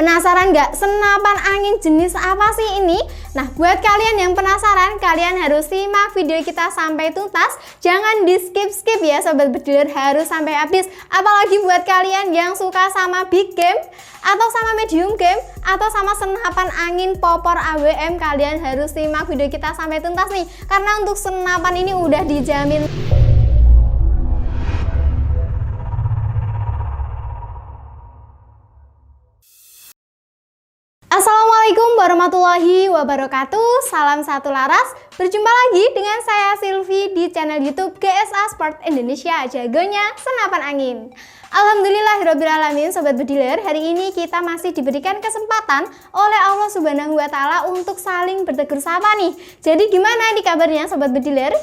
Penasaran nggak senapan angin jenis apa sih ini? Nah, buat kalian yang penasaran, kalian harus simak video kita sampai tuntas. Jangan di skip-skip ya Sobat Bediler, harus sampai habis. Apalagi buat kalian yang suka sama big game, atau sama medium game, atau sama senapan angin popor AWM, kalian harus simak video kita sampai tuntas nih. Karena untuk senapan ini udah dijamin. Assalamualaikum warahmatullahi wabarakatuh. Salam satu laras. Berjumpa lagi dengan saya Silvi di channel YouTube GSA Sport Indonesia, jagonya senapan angin. Alhamdulillahirrabbilalamin Sobat Bediler, hari ini kita masih diberikan kesempatan oleh Allah Subhanahu wa Ta'ala untuk saling bertegur sapa nih. Jadi gimana nih kabarnya Sobat Bediler?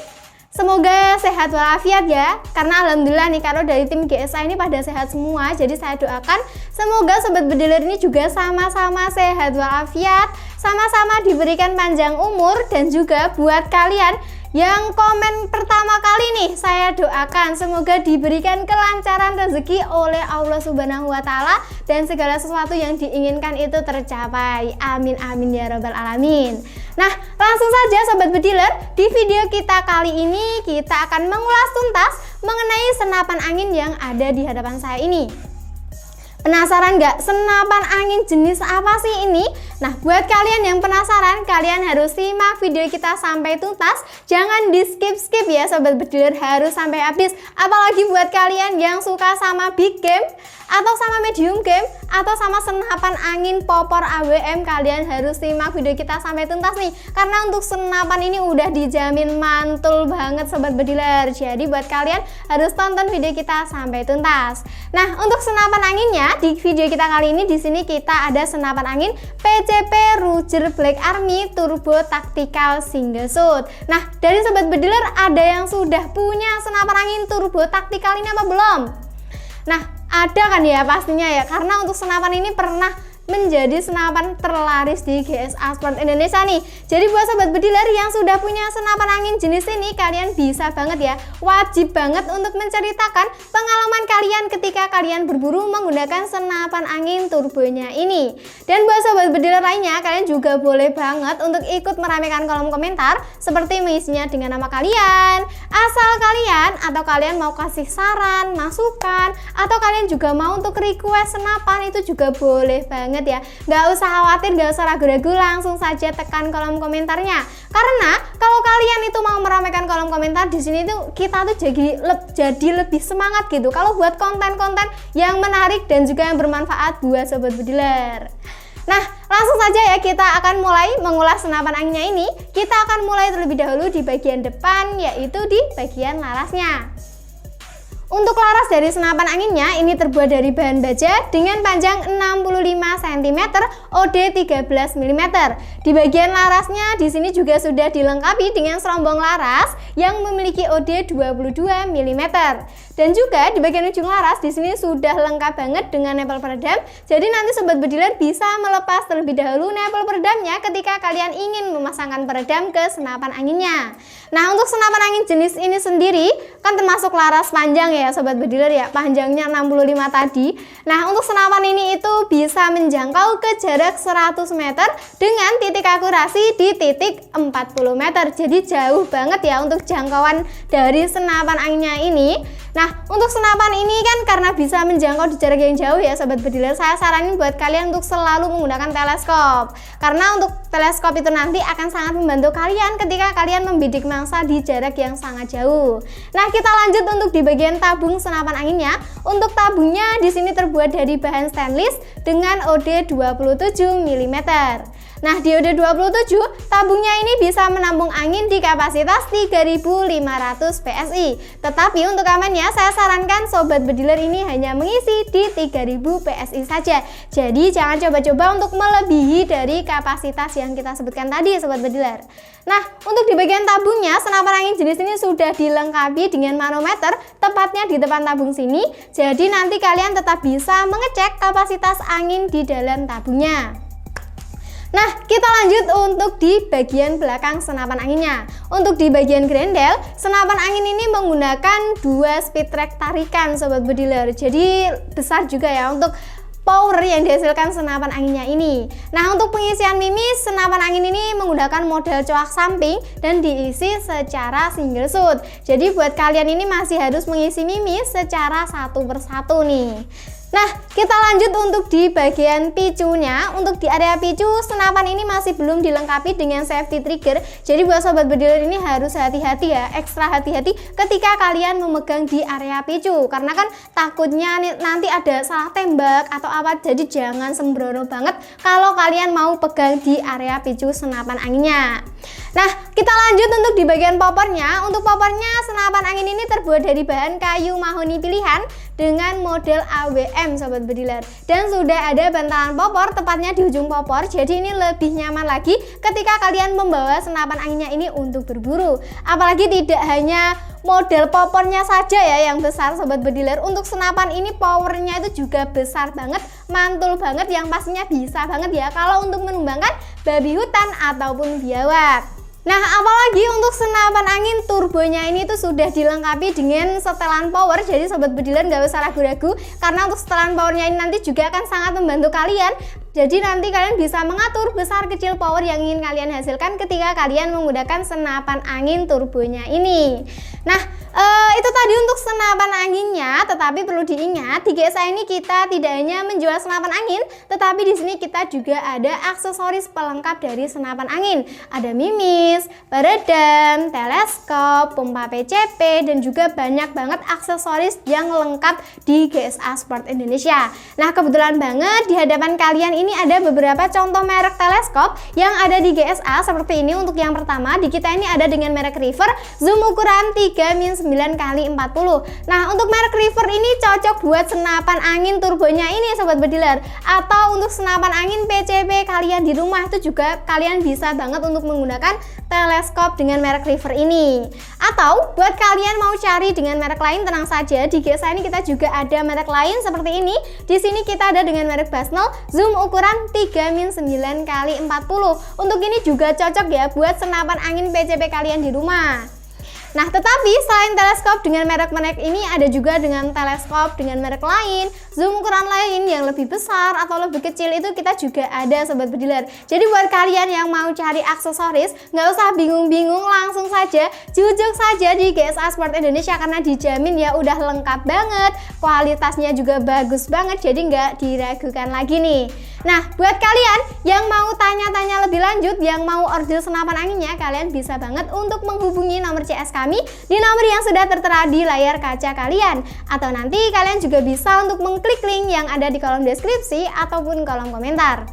Semoga sehat walafiat ya, karena alhamdulillah nih kalau dari tim GSA ini pada sehat semua. Jadi saya doakan semoga Sobat Bediler ini juga sama-sama sehat walafiat, sama-sama diberikan panjang umur. Dan juga buat kalian yang komen pertama kali nih, saya doakan semoga diberikan kelancaran rezeki oleh Allah Subhanahu wa Ta'ala dan segala sesuatu yang diinginkan itu tercapai. Amin amin ya rabbal alamin. Nah, langsung saja Sobat Bediler, di video kita kali ini kita akan mengulas tuntas mengenai senapan angin yang ada di hadapan saya ini. Penasaran nggak senapan angin jenis apa sih ini? Nah, buat kalian yang penasaran, kalian harus simak video kita sampai tuntas. Jangan di skip-skip ya Sobat Bediler, harus sampai habis. Apalagi buat kalian yang suka sama big game, atau sama medium game, atau sama senapan angin popor AWM, kalian harus simak video kita sampai tuntas nih. Karena untuk senapan ini udah dijamin mantul banget Sobat Bediler. Jadi buat kalian harus tonton video kita sampai tuntas. Nah, untuk senapan anginnya di video kita kali ini, di sini kita ada senapan angin PCP Ruger Black Army Turbo Tactical Single Shot. Nah, dari Sobat Bediler ada yang sudah punya senapan angin turbo tactical ini apa belum? Nah, ada kan ya pastinya ya, karena untuk senapan ini pernah menjadi senapan terlaris di GSA Sport Indonesia nih. Jadi buat Sobat Bediler yang sudah punya senapan angin jenis ini, kalian bisa banget ya, wajib banget untuk menceritakan pengalaman kalian ketika kalian berburu menggunakan senapan angin turbonya ini. Dan buat Sobat Bediler lainnya, kalian juga boleh banget untuk ikut meramaikan kolom komentar, seperti mengisinya dengan nama kalian, asal kalian, atau kalian mau kasih saran, masukan, atau kalian juga mau untuk request senapan, itu juga boleh banget ya. Nggak usah khawatir, nggak usah ragu-ragu, langsung saja tekan kolom komentarnya. Karena kalau kalian itu mau meramaikan kolom komentar, di sini tuh kita tuh jadi lebih semangat gitu kalau buat konten-konten yang menarik dan juga yang bermanfaat buat Sobat Bediler. Nah, langsung saja ya, kita akan mulai mengulas senapan anginnya ini. Kita akan mulai terlebih dahulu di bagian depan, yaitu di bagian larasnya. Untuk laras dari senapan anginnya ini terbuat dari bahan baja dengan panjang 65 cm, OD 13 mm. Di bagian larasnya di sini juga sudah dilengkapi dengan serombong laras yang memiliki OD 22 mm. Dan juga di bagian ujung laras di sini sudah lengkap banget dengan nempel peredam. Jadi nanti Sobat Bediler bisa melepas terlebih dahulu nempel peredamnya ketika kalian ingin memasangkan peredam ke senapan anginnya. Nah, untuk senapan angin jenis ini sendiri kan termasuk laras panjang ya Sobat Bediler ya, panjangnya 65 tadi. Nah, untuk senapan ini itu bisa menjangkau ke jarak 100 meter dengan titik akurasi di titik 40 meter. Jadi jauh banget ya untuk jangkauan dari senapan anginnya ini. Nah, untuk senapan ini kan karena bisa menjangkau di jarak yang jauh ya Sobat Bediler, saya saranin buat kalian untuk selalu menggunakan teleskop. Karena untuk teleskop itu nanti akan sangat membantu kalian ketika kalian membidik mangsa di jarak yang sangat jauh. Nah, kita lanjut untuk di bagian tabung senapan anginnya. Untuk tabungnya di sini terbuat dari bahan stainless dengan OD 27 mm. Nah, di OD 27 tabungnya ini bisa menampung angin di kapasitas 3500 PSI. Tetapi untuk amannya saya sarankan Sobat Bediler ini hanya mengisi di 3000 PSI saja. Jadi jangan coba-coba untuk melebihi dari kapasitas yang kita sebutkan tadi Sobat Bediler. Nah, untuk di bagian tabungnya senapan angin jenis ini sudah dilengkapi dengan manometer tepatnya di depan tabung sini. Jadi nanti kalian tetap bisa mengecek kapasitas angin di dalam tabungnya. Nah, kita lanjut untuk di bagian belakang senapan anginnya. Untuk di bagian grendel, senapan angin ini menggunakan 2 speed track tarikan Sobat Bediler. Jadi besar juga ya untuk power yang dihasilkan senapan anginnya ini. Nah, untuk pengisian mimis, senapan angin ini menggunakan model coak samping dan diisi secara single shoot. Jadi buat kalian ini masih harus mengisi mimis secara satu persatu nih. Nah, kita lanjut untuk di bagian picunya. Untuk di area picu, senapan ini masih belum dilengkapi dengan safety trigger. Jadi buat sobat bediler ini harus hati-hati ya, ekstra hati-hati ketika kalian memegang di area picu. Karena kan takutnya nanti ada salah tembak atau apa. Jadi jangan sembrono banget kalau kalian mau pegang di area picu senapan anginnya. Nah, kita lanjut untuk di bagian popornya. Untuk popornya, senapan angin ini terbuat dari bahan kayu mahoni pilihan dengan model AWM sobat bediler, dan sudah ada bantalan popor tepatnya di ujung popor. Jadi ini lebih nyaman lagi ketika kalian membawa senapan anginnya ini untuk berburu. Apalagi tidak hanya model popornya saja ya yang besar sobat bediler, untuk senapan ini powernya itu juga besar banget, mantul banget, yang pastinya bisa banget ya kalau untuk menumbangkan babi hutan ataupun biawak. Nah, apalagi untuk senapan angin turbonya ini tuh sudah dilengkapi dengan setelan power. Jadi sobat bediler nggak usah ragu-ragu, karena untuk setelan powernya ini nanti juga akan sangat membantu kalian. Jadi nanti kalian bisa mengatur besar kecil power yang ingin kalian hasilkan ketika kalian menggunakan senapan angin turbonya ini. Nah, itu tadi untuk senapan anginnya. Tetapi perlu diingat, di GSA ini kita tidak hanya menjual senapan angin, tetapi di sini kita juga ada aksesoris pelengkap dari senapan angin. Ada mimis, peredam, teleskop, pompa PCP, dan juga banyak banget aksesoris yang lengkap di GSA Sport Indonesia. Nah, kebetulan banget di hadapan kalian ini ada beberapa contoh merek teleskop yang ada di GSA seperti ini. Untuk yang pertama, di kita ini ada dengan merek River, zoom ukuran 3-9x40. Nah, untuk merek River ini cocok buat senapan angin turbonya ini sobat bediler, atau untuk senapan angin PCP kalian di rumah itu juga kalian bisa banget untuk menggunakan teleskop dengan merek River ini. Atau buat kalian mau cari dengan merek lain, tenang saja, di GSA ini kita juga ada merek lain seperti ini. Di sini kita ada dengan merek Basnel, zoom ukuran 3-9x40. Untuk ini juga cocok ya buat senapan angin PCP kalian di rumah. Nah, tetapi selain teleskop dengan merek-merek ini, ada juga dengan teleskop dengan merek lain, zoom ukuran lain yang lebih besar atau lebih kecil, itu kita juga ada sobat bediler. Jadi buat kalian yang mau cari aksesoris, nggak usah bingung-bingung, langsung saja jujuk saja di GSA Sport Indonesia, karena dijamin ya udah lengkap banget, kualitasnya juga bagus banget, jadi nggak diragukan lagi nih. Nah, buat kalian yang mau tanya-tanya lebih lanjut, yang mau order senapan anginnya, kalian bisa banget untuk menghubungi nomor CS kami di nomor yang sudah tertera di layar kaca kalian. Atau nanti kalian juga bisa untuk mengklik link yang ada di kolom deskripsi ataupun kolom komentar.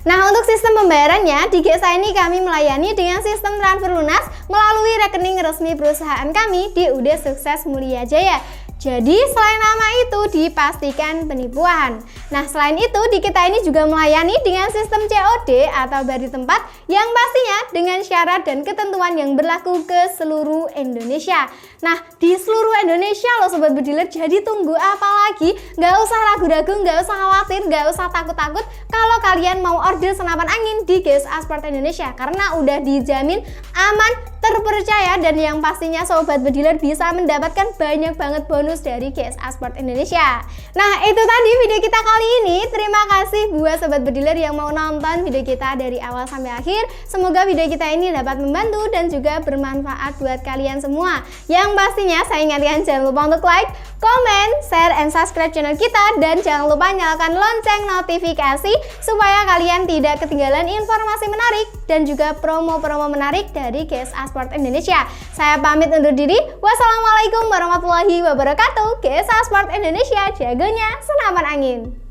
Nah, untuk sistem pembayarannya, di GSA ini kami melayani dengan sistem transfer lunas melalui rekening resmi perusahaan kami di UD Sukses Mulia Jaya. Jadi selain nama itu dipastikan penipuan. Nah, selain itu di kita ini juga melayani dengan sistem COD atau bayar di tempat, yang pastinya dengan syarat dan ketentuan yang berlaku ke seluruh Indonesia. Nah, di seluruh Indonesia loh sobat bediler, jadi tunggu apa lagi? Nggak usah ragu-ragu, nggak usah khawatir, nggak usah takut-takut kalau kalian mau order senapan angin di GSA Sport Indonesia, karena udah dijamin aman, terpercaya, dan yang pastinya sobat bediler bisa mendapatkan banyak banget bonus dari GSA Sport Indonesia. Nah, itu tadi video kita kali ini. Terima kasih buat sobat bediler yang mau nonton video kita dari awal sampai akhir. Semoga video kita ini dapat membantu dan juga bermanfaat buat kalian semua. Yang pastinya saya ingatkan jangan lupa untuk like, comment, share, and subscribe channel kita, dan jangan lupa nyalakan lonceng notifikasi supaya kalian tidak ketinggalan informasi menarik dan juga promo-promo menarik dari GSA Sport Indonesia. Saya pamit undur diri. Wassalamualaikum warahmatullahi wabarakatuh. GSA Sport Indonesia, jagonya senapan angin.